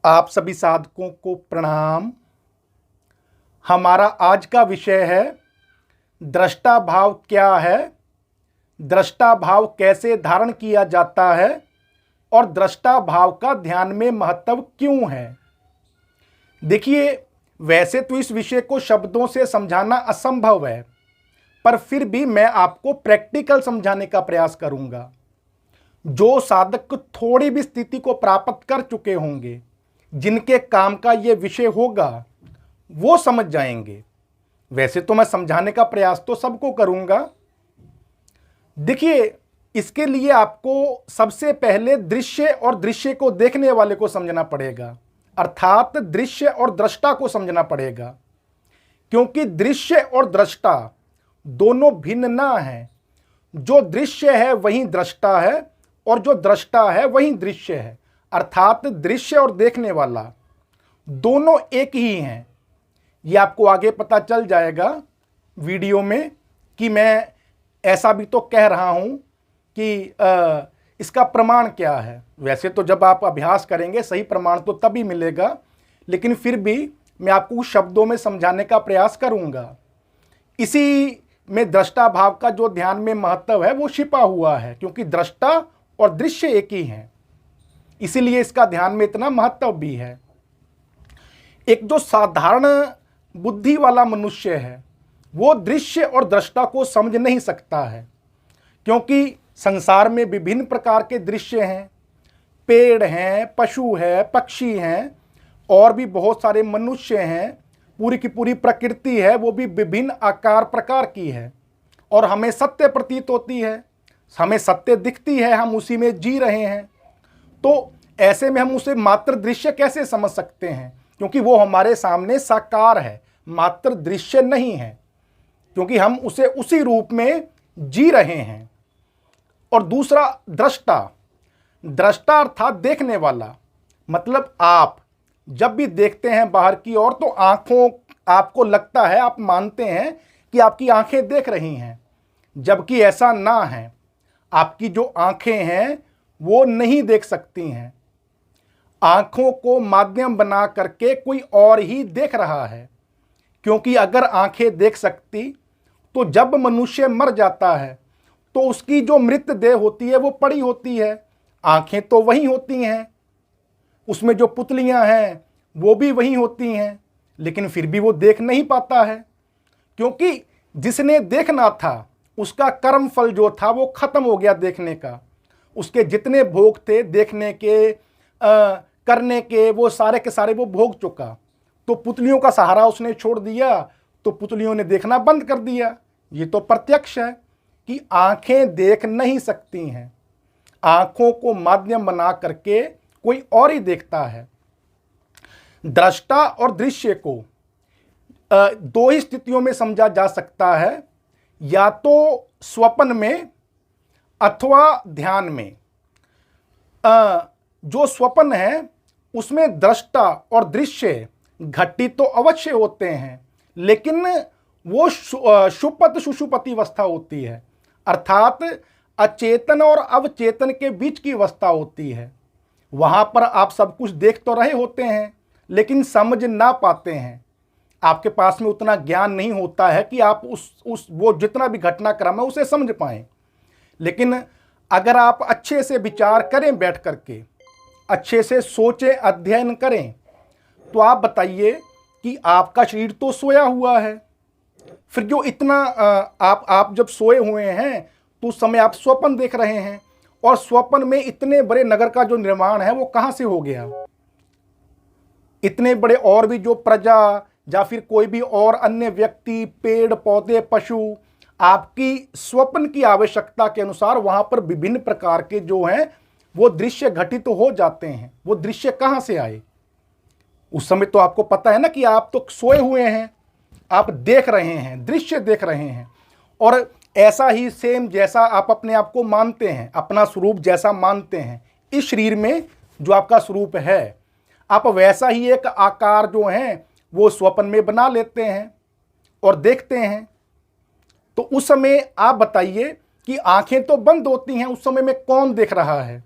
आप सभी साधकों को प्रणाम। हमारा आज का विषय है दृष्टा भाव क्या है, दृष्टा भाव कैसे धारण किया जाता है और दृष्टा भाव का ध्यान में महत्व क्यों है। देखिए, वैसे तो इस विषय को शब्दों से समझाना असंभव है, पर फिर भी मैं आपको प्रैक्टिकल समझाने का प्रयास करूंगा। जो साधक थोड़ी भी स्थिति को प्राप्त कर चुके होंगे, जिनके काम का ये विषय होगा, वो समझ जाएंगे। वैसे तो मैं समझाने का प्रयास तो सबको करूंगा। देखिए, इसके लिए आपको सबसे पहले दृश्य और दृश्य को देखने वाले को समझना पड़ेगा, अर्थात दृश्य और दृष्टा को समझना पड़ेगा। क्योंकि दृश्य और दृष्टा दोनों भिन्न ना हैं। जो दृश्य है वही दृष्टा है और जो दृष्टा है वही दृश्य है, अर्थात दृश्य और देखने वाला दोनों एक ही हैं। ये आपको आगे पता चल जाएगा वीडियो में कि मैं ऐसा भी तो कह रहा हूं कि इसका प्रमाण क्या है। वैसे तो जब आप अभ्यास करेंगे सही प्रमाण तो तभी मिलेगा, लेकिन फिर भी मैं आपको कुछ शब्दों में समझाने का प्रयास करूंगा। इसी में दृष्टा भाव का जो ध्यान में महत्व है वो छिपा हुआ है, क्योंकि दृष्टा और दृश्य एक ही हैं, इसीलिए इसका ध्यान में इतना महत्व भी है। एक जो साधारण बुद्धि वाला मनुष्य है वो दृश्य और दृष्टा को समझ नहीं सकता है, क्योंकि संसार में विभिन्न प्रकार के दृश्य हैं। पेड़ हैं, पशु है, पक्षी हैं, और भी बहुत सारे मनुष्य हैं। पूरी की पूरी प्रकृति है, वो भी विभिन्न आकार प्रकार की है और हमें सत्य प्रतीत होती है, हमें सत्य दिखती है, हम उसी में जी रहे हैं। तो ऐसे में हम उसे मात्र दृश्य कैसे समझ सकते हैं, क्योंकि वो हमारे सामने साकार है, मात्र दृश्य नहीं है, क्योंकि हम उसे उसी रूप में जी रहे हैं। और दूसरा दृष्टा, दृष्टा अर्थात देखने वाला। मतलब आप जब भी देखते हैं बाहर की ओर तो आंखों आपको लगता है, आप मानते हैं कि आपकी आंखें देख रही हैं, जबकि ऐसा ना है। आपकी जो आंखें हैं वो नहीं देख सकती हैं। आंखों को माध्यम बना करके कोई और ही देख रहा है, क्योंकि अगर आंखें देख सकती तो जब मनुष्य मर जाता है तो उसकी जो मृत देह होती है वो पड़ी होती है, आंखें तो वही होती हैं, उसमें जो पुतलियां हैं वो भी वही होती हैं, लेकिन फिर भी वो देख नहीं पाता है, क्योंकि जिसने देखना था उसका कर्म फल जो था वो खत्म हो गया देखने का। उसके जितने भोग थे देखने के करने के, वो सारे के सारे वो भोग चुका। तो पुतलियों का सहारा उसने छोड़ दिया तो पुतलियों ने देखना बंद कर दिया। ये तो प्रत्यक्ष है कि आंखें देख नहीं सकती हैं, आंखों को माध्यम बना करके कोई और ही देखता है। दृष्टा और दृश्य को दो ही स्थितियों में समझा जा सकता है, या तो स्वप्न में अथवा ध्यान में। जो स्वप्न है उसमें दृष्टा और दृश्य घटित तो अवश्य होते हैं, लेकिन वो शुपत सुषुपति अवस्था होती है, अर्थात अचेतन और अवचेतन के बीच की अवस्था होती है। वहां पर आप सब कुछ देख तो रहे होते हैं, लेकिन समझ ना पाते हैं। आपके पास में उतना ज्ञान नहीं होता है कि आप वो जितना भी घटनाक्रम है उसे समझ पाएं। लेकिन अगर आप अच्छे से विचार करें, बैठ करके अच्छे से सोचें, अध्ययन करें, तो आप बताइए कि आपका शरीर तो सोया हुआ है, फिर जो इतना आप जब सोए हुए हैं तो उस समय आप स्वप्न देख रहे हैं, और स्वप्न में इतने बड़े नगर का जो निर्माण है वो कहां से हो गया। इतने बड़े और भी जो प्रजा या फिर कोई भी और अन्य व्यक्ति, पेड़ पौधे, पशु, आपकी स्वप्न की आवश्यकता के अनुसार वहां पर विभिन्न प्रकार के जो हैं वो दृश्य घटित तो हो जाते हैं। वो दृश्य कहां से आए उस समय तो आपको पता है ना कि आप तो सोए हुए हैं, आप देख रहे हैं, दृश्य देख रहे हैं। और ऐसा ही सेम जैसा आप अपने आप को मानते हैं, अपना स्वरूप जैसा मानते हैं इस शरीर में जो आपका स्वरूप है, आप वैसा ही एक आकार जो है वो स्वप्न में बना लेते हैं और देखते हैं। तो उस समय आप बताइए कि आंखें तो बंद होती हैं, उस समय में कौन देख रहा है,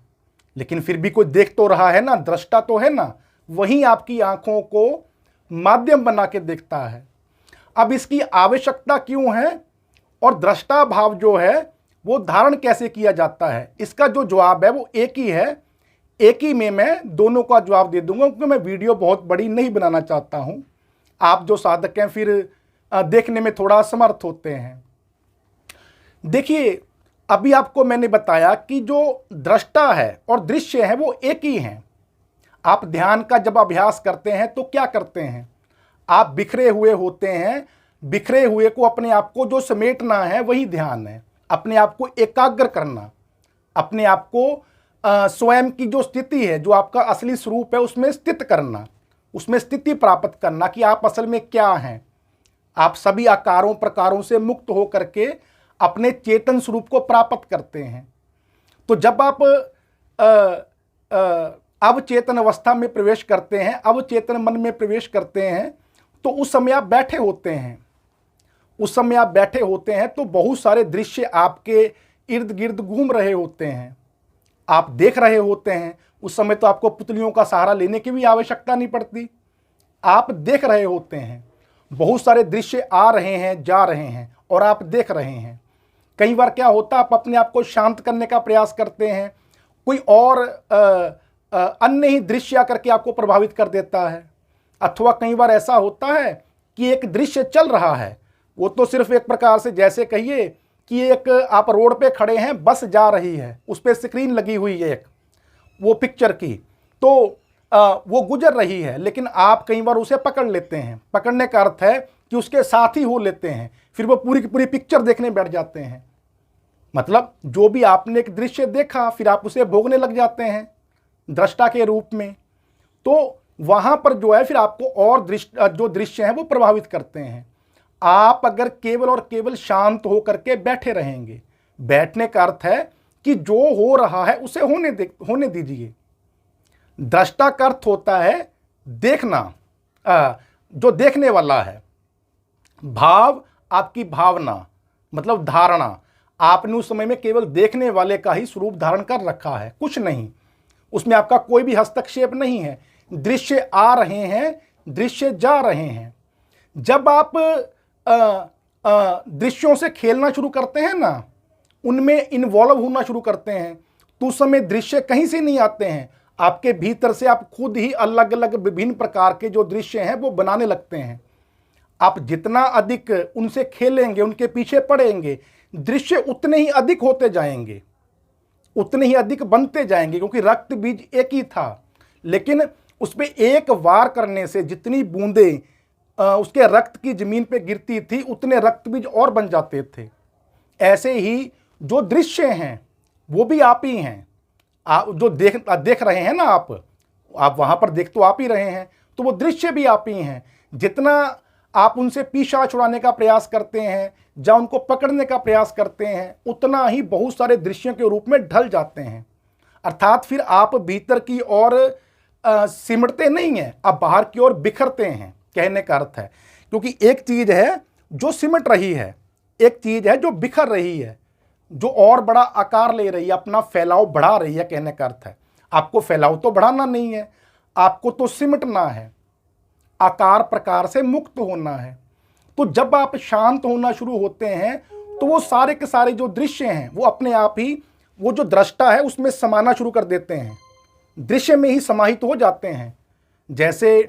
लेकिन फिर भी कोई देख तो रहा है ना, दृष्टा तो है ना। वही आपकी आंखों को माध्यम बना के देखता है। अब इसकी आवश्यकता क्यों है और दृष्टा भाव जो है वो धारण कैसे किया जाता है, इसका जो जवाब है वो एक ही है। एक ही में मैं दोनों का जवाब दे दूंगा, क्योंकि मैं वीडियो बहुत बड़ी नहीं बनाना चाहता हूं। आप जो साधक हैं फिर देखने में थोड़ा असमर्थ होते हैं। देखिए, अभी आपको मैंने बताया कि जो दृष्टा है और दृश्य है वो एक ही हैं। आप ध्यान का जब अभ्यास करते हैं तो क्या करते हैं, आप बिखरे हुए होते हैं। बिखरे हुए को, अपने आप को जो समेटना है वही ध्यान है। अपने आप को एकाग्र करना, अपने आप को स्वयं की जो स्थिति है, जो आपका असली स्वरूप है, उसमें स्थित करना, उसमें स्थिति प्राप्त करना कि आप असल में क्या हैं। आप सभी आकारों प्रकारों से मुक्त हो करके अपने चेतन स्वरूप को प्राप्त करते हैं। तो जब आप अवचेतन अवस्था में प्रवेश करते हैं, अवचेतन मन में प्रवेश करते हैं, तो उस समय आप बैठे होते हैं। उस समय आप बैठे होते हैं तो बहुत सारे दृश्य आपके इर्द गिर्द घूम रहे होते हैं, आप देख रहे होते हैं। उस समय तो आपको पुतलियों का सहारा लेने की भी आवश्यकता नहीं पड़ती, आप देख रहे होते हैं। बहुत सारे दृश्य आ रहे हैं, जा रहे हैं और आप देख रहे हैं। कई बार क्या होता है, आप अपने आप को शांत करने का प्रयास करते हैं, कोई और अन्य ही दृश्य आकर के आपको प्रभावित कर देता है। अथवा कई बार ऐसा होता है कि एक दृश्य चल रहा है, वो तो सिर्फ एक प्रकार से जैसे कहिए कि एक आप रोड पे खड़े हैं, बस जा रही है, उस पर स्क्रीन लगी हुई है एक वो पिक्चर की, तो वो गुजर रही है, लेकिन आप कई बार उसे पकड़ लेते हैं। पकड़ने का अर्थ है कि उसके साथ ही हो लेते हैं, फिर वो पूरी की पूरी पिक्चर देखने बैठ जाते हैं। मतलब जो भी आपने एक दृश्य देखा, फिर आप उसे भोगने लग जाते हैं दृष्टा के रूप में। तो वहां पर जो है फिर आपको और जो दृश्य हैं वो प्रभावित करते हैं। आप अगर केवल और केवल शांत होकर के बैठे रहेंगे, बैठने का अर्थ है कि जो हो रहा है उसे होने दीजिए। दृष्टा का अर्थ होता है देखना, जो देखने वाला है। भाव आपकी भावना, मतलब धारणा। आपने उस समय में केवल देखने वाले का ही स्वरूप धारण कर रखा है, कुछ नहीं, उसमें आपका कोई भी हस्तक्षेप नहीं है। दृश्य आ रहे हैं, दृश्य जा रहे हैं। जब आप दृश्यों से खेलना शुरू करते हैं ना, उनमें इन्वॉल्व होना शुरू करते हैं, तो उस समय दृश्य कहीं से नहीं आते हैं, आपके भीतर से आप खुद ही अलग अलग विभिन्न प्रकार के जो दृश्य हैं वो बनाने लगते हैं। आप जितना अधिक उनसे खेलेंगे, उनके पीछे पड़ेंगे, दृश्य उतने ही अधिक होते जाएंगे, उतने ही अधिक बनते जाएंगे, क्योंकि रक्त बीज एक ही था, लेकिन उस पर एक वार करने से जितनी बूंदें उसके रक्त की जमीन पे गिरती थी, उतने रक्त बीज और बन जाते थे। ऐसे ही जो दृश्य हैं वो भी आप ही हैं। आप जो देख रहे हैं ना, आप वहां पर देख तो आप ही रहे हैं, तो वो दृश्य भी आप ही हैं। जितना आप उनसे पीछा छुड़ाने का प्रयास करते हैं, या उनको पकड़ने का प्रयास करते हैं, उतना ही बहुत सारे दृश्यों के रूप में ढल जाते हैं। अर्थात फिर आप भीतर की ओर सिमटते नहीं हैं, आप बाहर की ओर बिखरते हैं, कहने का अर्थ है। क्योंकि एक चीज है जो सिमट रही है, एक चीज है जो बिखर रही है, जो और बड़ा आकार ले रही है, अपना फैलाव बढ़ा रही है, कहने का अर्थ है। आपको फैलाव तो बढ़ाना नहीं है, आपको तो सिमटना है, आकार प्रकार से मुक्त होना है। तो जब आप शांत होना शुरू होते हैं तो वो सारे के सारे जो दृश्य हैं वो अपने आप ही, वो जो दृष्टा है उसमें समाना शुरू कर देते हैं, दृश्य में ही समाहित हो जाते हैं। जैसे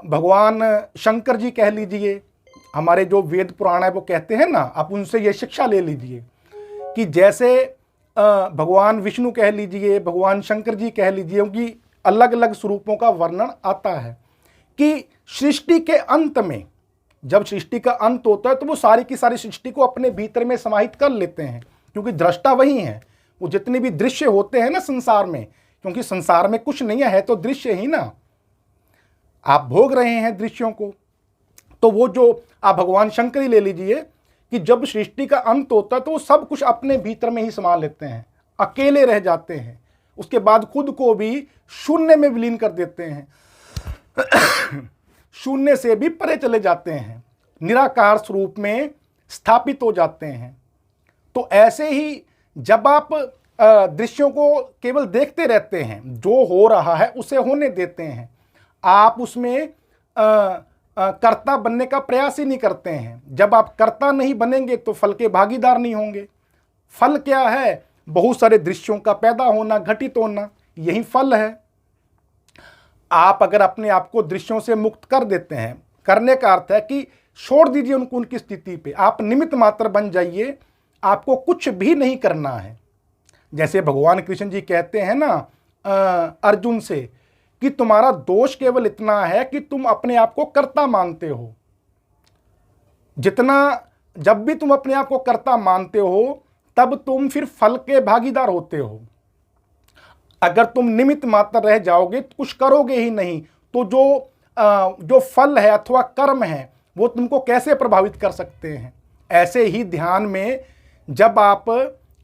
भगवान शंकर जी कह लीजिए, हमारे जो वेद पुराण है वो कहते हैं ना, आप उनसे ये शिक्षा ले लीजिए कि जैसे भगवान विष्णु कह लीजिए, भगवान शंकर जी कह लीजिए, उनकी अलग अलग स्वरूपों का वर्णन आता है कि सृष्टि के अंत में, जब सृष्टि का अंत होता है तो वो सारी की सारी सृष्टि को अपने भीतर में समाहित कर लेते हैं, क्योंकि दृष्टा वही है। वो जितने भी दृश्य होते हैं ना संसार में, क्योंकि संसार में कुछ नहीं है तो दृश्य ही ना, आप भोग रहे हैं दृश्यों को। तो वो जो आप भगवान शंकर ही ले लीजिए कि जब सृष्टि का अंत होता है तो वो सब कुछ अपने भीतर में ही समा लेते हैं, अकेले रह जाते हैं, उसके बाद खुद को भी शून्य में विलीन कर देते हैं, शून्य से भी परे चले जाते हैं, निराकार स्वरूप में स्थापित हो जाते हैं। तो ऐसे ही जब आप दृश्यों को केवल देखते रहते हैं, जो हो रहा है उसे होने देते हैं। आप उसमें कर्ता बनने का प्रयास ही नहीं करते हैं। जब आप कर्ता नहीं बनेंगे तो फल के भागीदार नहीं होंगे। फल क्या है? बहुत सारे दृश्यों का पैदा होना, घटित होना, यही फल है। आप अगर अपने आप को दृश्यों से मुक्त कर देते हैं, करने का अर्थ है कि छोड़ दीजिए उनको उनकी स्थिति पे, आप निमित्त मात्र बन जाइए, आपको कुछ भी नहीं करना है। जैसे भगवान कृष्ण जी कहते हैं ना अर्जुन से कि तुम्हारा दोष केवल इतना है कि तुम अपने आप को कर्ता मानते हो। जब भी तुम अपने आप को कर्ता मानते हो तब तुम फिर फल के भागीदार होते हो। अगर तुम निमित्त मात्र रह जाओगे, कुछ करोगे ही नहीं, तो जो फल है अथवा कर्म है वो तुमको कैसे प्रभावित कर सकते हैं। ऐसे ही ध्यान में जब आप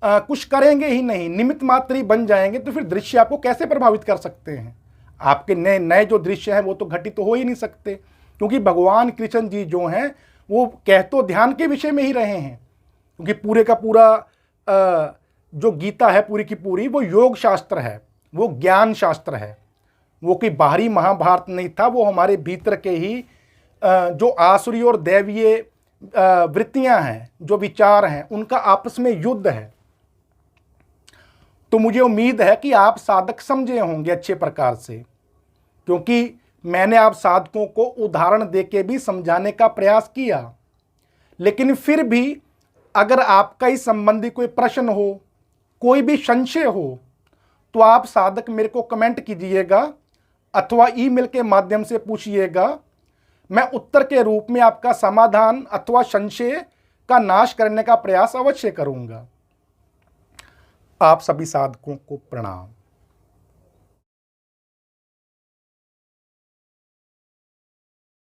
कुछ करेंगे ही नहीं, निमित्त मात्र ही बन जाएंगे, तो फिर दृश्य आपको कैसे प्रभावित कर सकते हैं। आपके नए नए जो दृश्य हैं वो तो घटित तो हो ही नहीं सकते, क्योंकि भगवान कृष्ण जी जो हैं वो कह तो ध्यान के विषय में ही रहे हैं। क्योंकि पूरे का पूरा जो गीता है पूरी की पूरी वो योग शास्त्र है, वो ज्ञान शास्त्र है। वो कोई बाहरी महाभारत नहीं था, वो हमारे भीतर के ही जो आसुरी और दैवीय वृत्तियां हैं, जो विचार हैं, उनका आपस में युद्ध है। तो मुझे उम्मीद है कि आप साधक समझे होंगे अच्छे प्रकार से, क्योंकि मैंने आप साधकों को उदाहरण देके भी समझाने का प्रयास किया। लेकिन फिर भी अगर आपका इस संबंधी कोई प्रश्न हो, कोई भी संशय हो, तो आप साधक मेरे को कमेंट कीजिएगा अथवा ईमेल के माध्यम से पूछिएगा। मैं उत्तर के रूप में आपका समाधान अथवा संशय का नाश करने का प्रयास अवश्य करूंगा। आप सभी साधकों को प्रणाम।